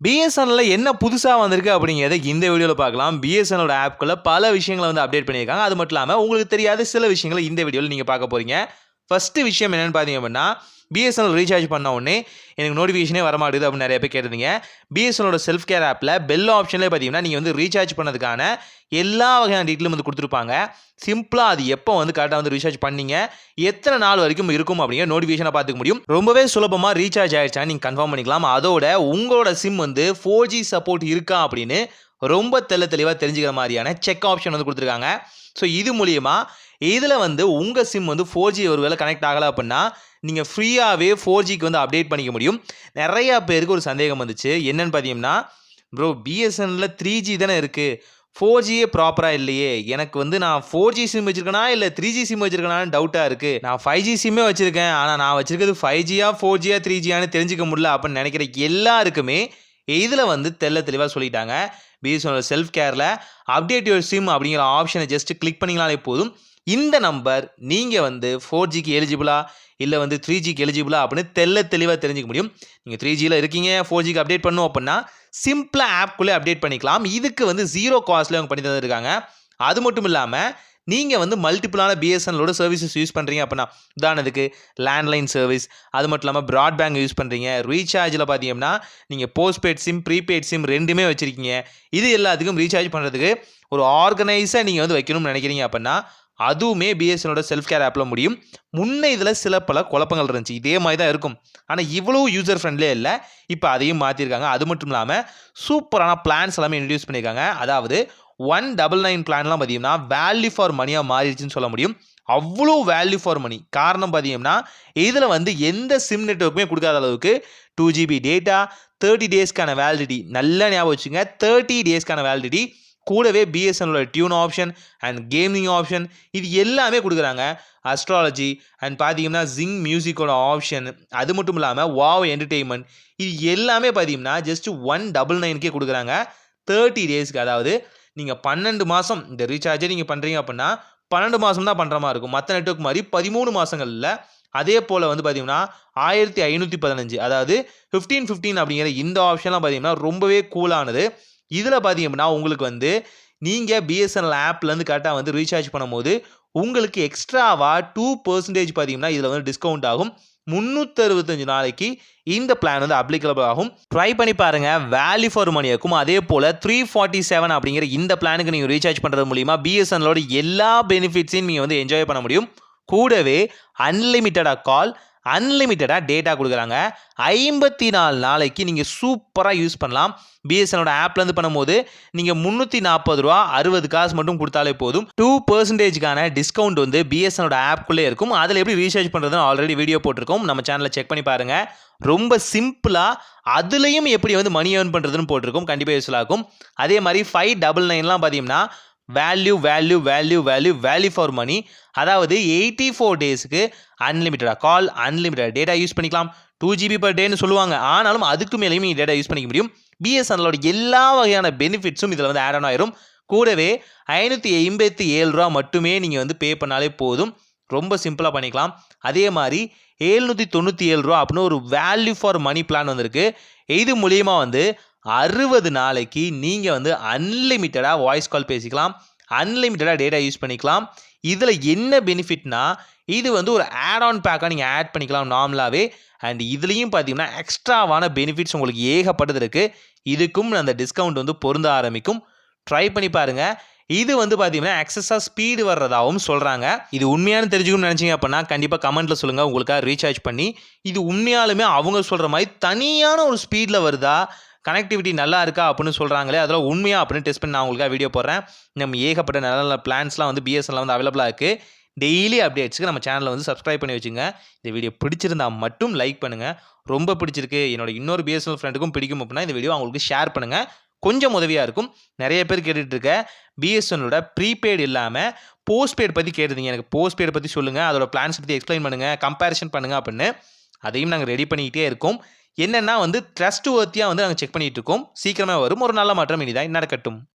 பிஎஸ்என்எல்ல என்ன புதுசா வந்திருக்கு அப்படிங்கிறத இந்த வீடியோல பார்க்கலாம். பிஎஸ்என்எல்லோட ஆப்க்குள்ள பல விஷயங்கள வந்து அப்டேட் பண்ணியிருக்காங்க. அது மட்டும் இல்லாம உங்களுக்கு தெரியாத சில விஷயங்கள இந்த வீடியோல நீங்க பார்க்க போறீங்க. ஃபர்ஸ்ட் விஷயம் என்னன்னு பார்த்தீங்க அப்படின்னா, பிஎஸ்என்எல் ரீசார்ஜ் பண்ண உடனே எனக்கு நோட்டிஃபிகேஷனே வரமாட்டேங்குது அப்படின்னு நிறைய பேர் கேட்டிருந்தீங்க. பிஎஸ்என்எல்லோட செல்ஃப் கேர் ஆப்ல பெல் ஆப்ஷன்லேயே பார்த்தீங்கன்னா, நீங்க வந்து ரீசார்ஜ் பண்ணதுக்கான எல்லா வகையான டீட்டெயிலும் வந்து கொடுத்துருப்பாங்க. சிம்பிளா அது எப்போ வந்து கரெக்டாக வந்து ரீசார்ஜ் பண்ணீங்க, எத்தனை நாள் வரைக்கும் இருக்கும் அப்படிங்கிற நோட்டிஃபிகேஷனை பார்த்துக்க முடியும். ரொம்பவே சுலபமா ரீசார்ஜ் ஆயிடுச்சா நீங்க கன்ஃபார்ம் பண்ணிக்கலாம். அதோட உங்களோட சிம் வந்து 4G சப்போர்ட் இருக்கா அப்படின்னு ரொம்ப தெளிவாக தெரிஞ்சுக்கிற மாதிரியான செக் ஆப்ஷன் வந்து கொடுத்துருக்காங்க. ஸோ இது மூலியமா இதில் வந்து உங்கள் சிம் வந்து 4G ஒருவேளை கனெக்ட் ஆகலை அப்படின்னா நீங்கள் ஃப்ரீயாகவே 4Gக்கு வந்து அப்டேட் பண்ணிக்க முடியும். நிறையா பேருக்கு ஒரு சந்தேகம் வந்துச்சு. என்னன்னு பார்த்தீங்கன்னா, ப்ரோ பிஎஸ்என்எல்ல 3G தானே இருக்குது, 4Gயே ப்ராப்பராக இல்லையே, எனக்கு வந்து நான் 4G சிம் வச்சிருக்கேனா இல்லை 3G சிம் வச்சிருக்கேனான்னு டவுட்டாக இருக்குது. நான் 5G சிம்மே வச்சுருக்கேன், ஆனால் நான் வச்சிருக்கிறது 5Gயா 4Gயா 3Gயான்னு தெரிஞ்சிக்க முடியல அப்படின்னு நினைக்கிற எல்லாருக்குமே இதில் வந்து தெளிவாக சொல்லிட்டாங்க. பிஎஸ்என்எல் செல்ஃப் கேரில் அப்டேட் யுவர் சிம் அப்படிங்கிற ஆப்ஷனை ஜஸ்ட் கிளிக் பண்ணிங்கனாலே போதும். இந்த நம்பர் நீங்கள் வந்து 4Gக்கு எலிஜிபிளா இல்லை வந்து 3Gக்கு எலிஜிபிளா அப்படின்னு தெளிவாக தெரிஞ்சிக்க முடியும். நீங்கள் 3Gயில் இருக்கீங்க, 4Gக்கு அப்டேட் பண்ணணும் அப்படின்னா சிம்பிளாக ஆப்குள்ளே அப்டேட் பண்ணிக்கலாம். இதுக்கு வந்து 0 காஸ்ட்ல அவங்க பண்ணி தந்துருக்காங்க. அது மட்டும் இல்லாமல் நீங்கள் வந்து மல்டிபிளான பிஎஸ்என்எல்லோட சர்வீசஸ் யூஸ் பண்ணுறீங்க அப்படின்னா, உதாரணத்துக்கு லேண்ட்லைன் சர்வீஸ், அது மட்டும் இல்லாமல் ப்ராட்பேண்ட் யூஸ் பண்ணுறீங்க, ரீசார்ஜில் பார்த்தீங்கன்னா நீங்கள் போஸ்ட்பெய்ட் சிம், ப்ரீபெய்ட் சிம் ரெண்டுமே வச்சுருக்கீங்க. இது எல்லாத்துக்கும் ரீசார்ஜ் பண்ணுறதுக்கு ஒரு ஆர்கனைஸாக நீங்கள் வந்து வைக்கணும்னு நினைக்கிறீங்க அப்படின்னா அதுவுமே பிஎஸ்என்எல்லோட செல்ஃப் கேர் ஆப்பில் முடியும். முன்ன இதில் சில பல குழப்பங்கள் இருந்துச்சு, இதே மாதிரி தான் இருக்கும், ஆனால் இவ்வளோ யூசர் ஃப்ரெண்ட்லியே இல்லை. இப்போ அதையும் மாற்றிருக்காங்க. அது மட்டும் இல்லாமல் சூப்பரான பிளான்ஸ் எல்லாமே இன்ட்ரடியூஸ் பண்ணியிருக்காங்க. அதாவது 199 பிளான்லாம் பார்த்தீங்கன்னா வேல்யூ ஃபார் மணியாக மாறிடுச்சுன்னு சொல்ல முடியும். அவ்வளோ வேல்யூ ஃபார் மணி. காரணம் பார்த்தீங்கன்னா இதில் வந்து எந்த சிம் நெட்வொர்க்குமே கொடுக்காத அளவுக்கு 2GB டேட்டா, 30 டேஸ்க்கான வேலிடிட்டி, நல்லா ஞாபகம் வச்சுங்க, 30 டேஸ்க்கான வேலிடிட்டி, கூடவே பிஎஸ்என்எல்லோட tune option and gaming option இது எல்லாமே கொடுக்குறாங்க. அஸ்ட்ராலஜி அண்ட் பார்த்தீங்கன்னா ஜிங் மியூசிக்கோட ஆப்ஷன், அது மட்டும் இல்லாமல் வாவ் என்டர்டெயின்மெண்ட், இது எல்லாமே பார்த்தீங்கன்னா ஜஸ்ட் 199க்கே கொடுக்குறாங்க 30 டேஸ்க்கு. அதாவது நீங்கள் 12 மாதம் இந்த ரீசார்ஜை நீங்கள் பண்ணுறீங்க அப்படின்னா 12 மாதம் தான் பண்ணுற மாதிரி இருக்கும். மற்ற நெட்வொர்க் மாதிரி 13 மாதங்களில். அதே போல் வந்து பார்த்தீங்கன்னா 1515, அதாவது 1515 அப்படிங்கிற இந்த ஆப்ஷன்லாம் பார்த்தீங்கன்னா ரொம்பவே கூலானது. இதில் பார்த்தீங்க அப்படின்னா உங்களுக்கு வந்து நீங்கள் பிஎஸ்என்எல் ஆப்லேருந்து கரெக்டாக வந்து ரீசார்ஜ் பண்ணும்போது உங்களுக்கு எக்ஸ்ட்ராவாக 2% பார்த்தீங்கன்னா இதில் வந்து டிஸ்கவுண்ட் ஆகும். 365 நாளைக்கு இந்த பிளான் வந்து அப்ளிகபிள் ஆகும். ட்ரை பண்ணி பாருங்கள், வேல்யூ ஃபார் மணி இருக்கும். அதே போல் 347 அப்படிங்கிற இந்த பிளானுக்கு நீங்கள் ரீசார்ஜ் பண்ணுறது மூலிமா பிஎஸ்என்எல்லோட எல்லா பெனிஃபிட்ஸையும் நீங்கள் வந்து என்ஜாய் பண்ண முடியும். கூடவே அன்லிமிட்டடாக கால், அன்லிமிட்டடாக டேட்டா கொடுக்குறாங்க. 54 நாளைக்கு நீங்கள் சூப்பராக யூஸ் பண்ணலாம். பிஎஸ்என்எல்லோட ஆப்லேருந்து பண்ணும்போது நீங்கள் 340 ரூபா 60 காசு மட்டும் கொடுத்தாலே போதும். 2%க்கான டிஸ்கவுண்ட் வந்து பிஎஸ்என்எல்லோட ஆப்குள்ளே இருக்கும். அதில் எப்படி ரீசார்ஜ் பண்ணுறதுன்னு ஆல்ரெடி வீடியோ போட்டிருக்கோம், நம்ம சேனலில் செக் பண்ணி பாருங்கள். ரொம்ப சிம்பிளாக அதுலேயும் எப்படி வந்து மணி ஏர்ன் பண்ணுறதுன்னு போட்டிருக்கோம், கண்டிப்பாக யூஸ்ஃபுல்லாக இருக்கும். அதே மாதிரி 599லாம் பார்த்தீங்கன்னா value value value value value for money. அதாவது 84 டேஸ்க்கு அன்லிமிட்டடாக கால், அன்லிமிட்டட் டேட்டா யூஸ் பண்ணிக்கலாம். 2GB per டேன்னு சொல்லுவாங்க, ஆனாலும் அதுக்கு மேலேயும் நீங்கள் டேட்டா யூஸ் பண்ணிக்க முடியும். பிஎஸ்என்எல்லோட எல்லா வகையான பெனிஃபிட்ஸும் இதில் வந்து ஆட் ஆன் ஆயிரும். கூடவே 587 ரூபா மட்டுமே நீங்கள் வந்து பே பண்ணாலே போதும். ரொம்ப சிம்பிளாக பண்ணிக்கலாம். அதே மாதிரி 797 ரூபா அப்படின்னு ஒரு வேல்யூ ஃபார் மணி பிளான் வந்திருக்கு. இது மூலியமாக வந்து 60 நாளைக்கு நீங்கள் வந்து அன்லிமிட்டடாக வாய்ஸ் கால் பேசிக்கலாம், அன்லிமிட்டடாக டேட்டா யூஸ் பண்ணிக்கலாம். இதில் என்ன பெனிஃபிட்னா இது வந்து ஒரு ஆட் ஆன் பேக்காக நீங்கள் ஆட் பண்ணிக்கலாம் நார்மலாகவே. அண்ட் இதுலேயும் பார்த்தீங்கன்னா எக்ஸ்ட்ராவான பெனிஃபிட்ஸ் உங்களுக்கு ஏகப்பட்டது இருக்குது. இதுக்கும் அந்த டிஸ்கவுண்ட் வந்து பொருந்த ஆரம்பிக்கும். ட்ரை பண்ணி பாருங்கள். இது வந்து பார்த்தீங்கன்னா எக்ஸஸாக ஸ்பீடு வர்றதாகவும் சொல்கிறாங்க. இது உண்மையான தெரிஞ்சுக்கணும்னு நினச்சிங்க அப்படின்னா கண்டிப்பாக கமெண்ட்டில் சொல்லுங்கள், உங்களுக்காக ரீசார்ஜ் பண்ணி இது உண்மையாலுமே அவங்க சொல்கிற மாதிரி தனியான ஒரு ஸ்பீடில் வருதா, கனெக்டிவிட்டி நல்லா இருக்கா அப்படின்னு சொல்கிறாங்களே, அதெல்லாம் உண்மையா அப்படின்னு டெஸ்ட் பண்ணி நான் உங்களுக்காக வீடியோ போடுறேன். நம்ம ஏகப்பட்ட நல்ல நல்ல பிளான்ஸ்லாம் வந்து பிஎஸ்என்எல் வந்து அவைலபிளாக இருக்குது. டெய்லி அப்டேட்ஸ்க்கு நம்ம சேனலை வந்து சப்ஸ்கிரைப் பண்ணி வச்சுங்க. இந்த வீடியோ பிடிச்சிருந்தா மட்டும் லைக் பண்ணுங்கள். ரொம்ப பிடிச்சிருக்கு, என்னோட இன்னொரு பிஎஸ்என்எல் ஃப்ரெண்டுக்கும் பிடிக்கும் அப்படின்னா இந்த வீடியோ அவங்களுக்கு ஷேர் பண்ணுங்கள், கொஞ்சம் உதவியாக இருக்கும். நிறைய பேர் கேட்டுட்டு இருக்க பிஎஸ்என்எல்லோட ப்ரீபெய்டு இல்லாமல் போஸ்ட்பெய்டு பற்றி கேட்டிருந்தீங்க. எனக்கு போஸ்ட்பெய்டு பற்றி சொல்லுங்கள், அதோட பிளான்ஸ் பற்றி எக்ஸ்பிளைன் பண்ணுங்கள், கம்பேரிஷன் பண்ணுங்கள் அப்படின்னு. அதையும் நாங்கள் ரெடி பண்ணிக்கிட்டே இருக்கோம். என்னென்னா வந்து ட்ரஸ்ட் வர்த்தியாக வந்து நாங்கள் செக் பண்ணிகிட்டு இருக்கோம். சீக்கிரமாக வரும். ஒரு நல்ல மாற்றம் இனிதான் நடக்கட்டும்.